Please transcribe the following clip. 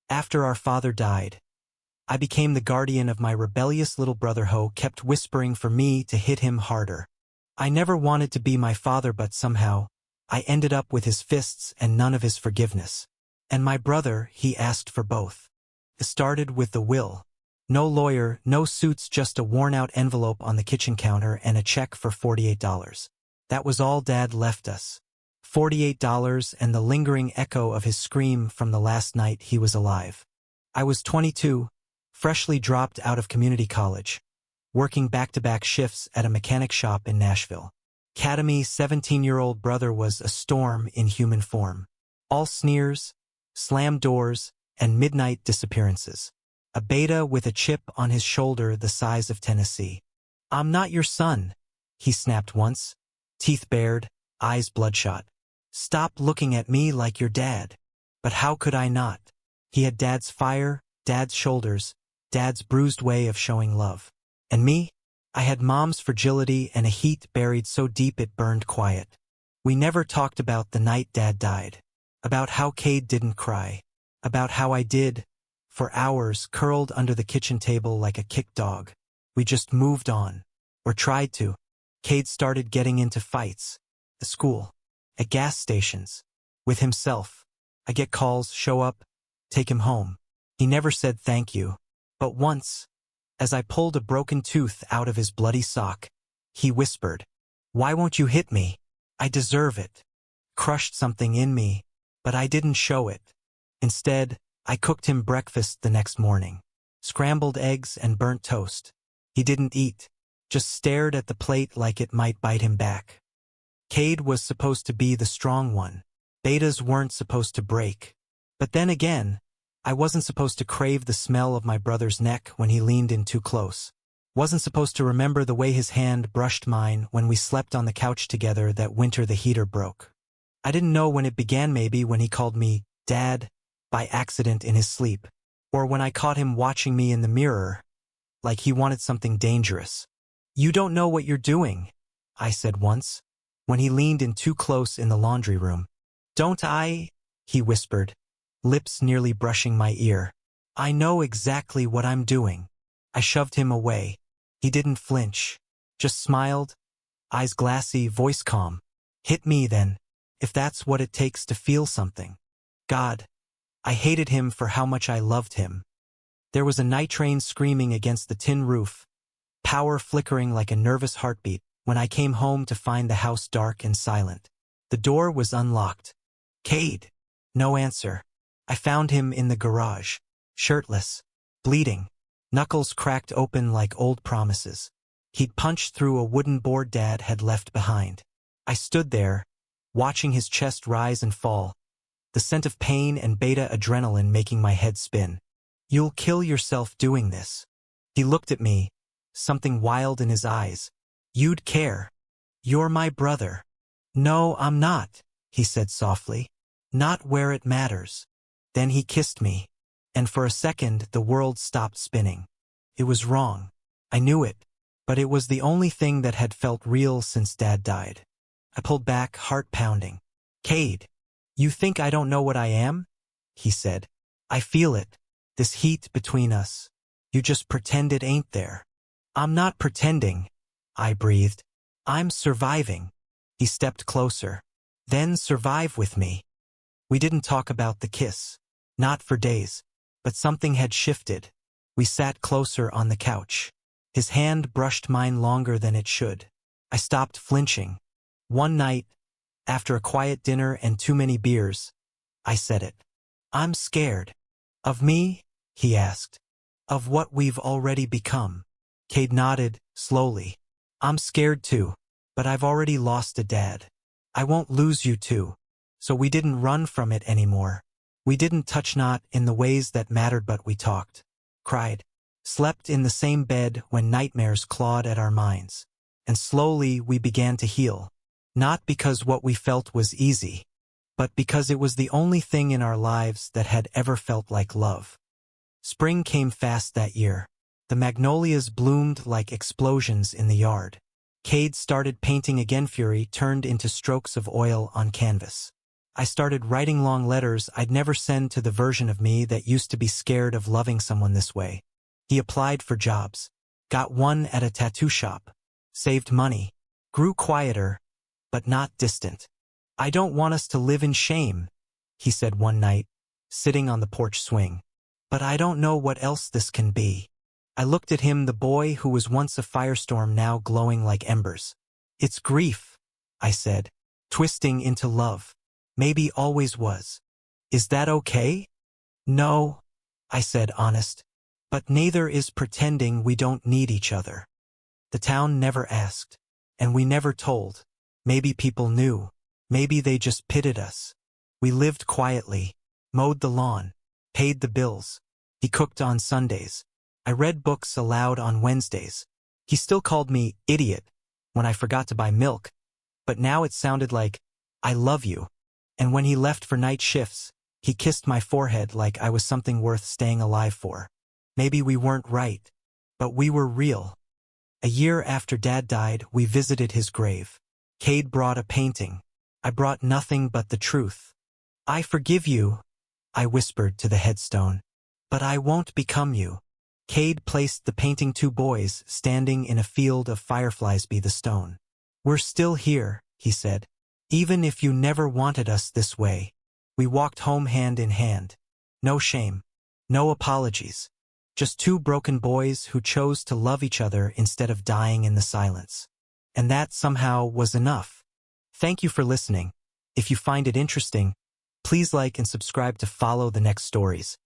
After our father died, I became the guardian of my rebellious little brother who kept whispering for me to hit him harder. I never wanted to be my father, but somehow, I ended up with his fists and none of his forgiveness. And my brother, he asked for both. It started with the will. No lawyer, no suits, just a worn-out envelope on the kitchen counter and a check for $48. That was all Dad left us. $48 and the lingering echo of his scream from the last night he was alive. I was 22, freshly dropped out of community college, working back-to-back shifts at a mechanic shop in Nashville. Academy's 17-year-old brother was a storm in human form. All sneers, slammed doors, and midnight disappearances. A beta with a chip on his shoulder the size of Tennessee. "I'm not your son," he snapped once, teeth bared, eyes bloodshot. "Stop looking at me like your dad." But how could I not? He had Dad's fire, Dad's shoulders, Dad's bruised way of showing love. And me? I had Mom's fragility and a heat buried so deep it burned quiet. We never talked about the night Dad died. About how Cade didn't cry. About how I did, for hours, curled under the kitchen table like a kicked dog. We just moved on. Or tried to. Cade started getting into fights. At school. At gas stations. With himself. I get calls, show up, take him home. He never said thank you. But once, as I pulled a broken tooth out of his bloody sock, he whispered, "Why won't you hit me? I deserve it." Crushed something in me, but I didn't show it. Instead, I cooked him breakfast the next morning. Scrambled eggs and burnt toast. He didn't eat, just stared at the plate like it might bite him back. Cade was supposed to be the strong one. Betas weren't supposed to break. But then again, I wasn't supposed to crave the smell of my brother's neck when he leaned in too close. Wasn't supposed to remember the way his hand brushed mine when we slept on the couch together that winter the heater broke. I didn't know when it began, maybe when he called me Dad by accident in his sleep, or when I caught him watching me in the mirror, like he wanted something dangerous. "You don't know what you're doing," I said once, when he leaned in too close in the laundry room. "Don't I?" he whispered, lips nearly brushing my ear. "I know exactly what I'm doing." I shoved him away. He didn't flinch, just smiled, eyes glassy, voice calm. "Hit me then, if that's what it takes to feel something." God, I hated him for how much I loved him. There was a night train screaming against the tin roof, power flickering like a nervous heartbeat, when I came home to find the house dark and silent. The door was unlocked. "Cade." No answer. I found him in the garage, shirtless, bleeding, knuckles cracked open like old promises. He'd punched through a wooden board Dad had left behind. I stood there, watching his chest rise and fall, the scent of pain and beta adrenaline making my head spin. "You'll kill yourself doing this." He looked at me, something wild in his eyes. "You'd care. You're my brother." "No, I'm not," he said softly. "Not where it matters." Then he kissed me, and for a second the world stopped spinning. It was wrong. I knew it, but it was the only thing that had felt real since Dad died. I pulled back, heart pounding. "Cade, you think I don't know what I am?" he said. "I feel it, this heat between us. You just pretend it ain't there." "I'm not pretending," I breathed. "I'm surviving." He stepped closer. "Then survive with me." We didn't talk about the kiss. Not for days. But something had shifted. We sat closer on the couch. His hand brushed mine longer than it should. I stopped flinching. One night, after a quiet dinner and too many beers, I said it. "I'm scared." "Of me?" he asked. "Of what we've already become." Cade nodded, slowly. "I'm scared too, but I've already lost a dad. I won't lose you too." So we didn't run from it anymore. We didn't touch, not in the ways that mattered, but we talked, cried, slept in the same bed when nightmares clawed at our minds. And slowly we began to heal. Not because what we felt was easy, but because it was the only thing in our lives that had ever felt like love. Spring came fast that year. The magnolias bloomed like explosions in the yard. Cade started painting again. Fury turned into strokes of oil on canvas. I started writing long letters I'd never send to the version of me that used to be scared of loving someone this way. He applied for jobs, got one at a tattoo shop, saved money, grew quieter, but not distant. "I don't want us to live in shame," he said one night, sitting on the porch swing. "But I don't know what else this can be." I looked at him, the boy who was once a firestorm now glowing like embers. "It's grief," I said, "twisting into love. Maybe always was. Is that okay?" "No," I said, honest. "But neither is pretending we don't need each other." The town never asked, and we never told. Maybe people knew. Maybe they just pitied us. We lived quietly, mowed the lawn, paid the bills. He cooked on Sundays. I read books aloud on Wednesdays. He still called me idiot when I forgot to buy milk, but now it sounded like, "I love you." And when he left for night shifts, he kissed my forehead like I was something worth staying alive for. Maybe we weren't right, but we were real. A year after Dad died, we visited his grave. Cade brought a painting. I brought nothing but the truth. "I forgive you," I whispered to the headstone, "but I won't become you." Cade placed the painting, two boys standing in a field of fireflies by the stone. "We're still here," he said, "even if you never wanted us this way." We walked home hand in hand. No shame, no apologies. Just two broken boys who chose to love each other instead of dying in the silence. And that somehow was enough. Thank you for listening. If you find it interesting, please like and subscribe to follow the next stories.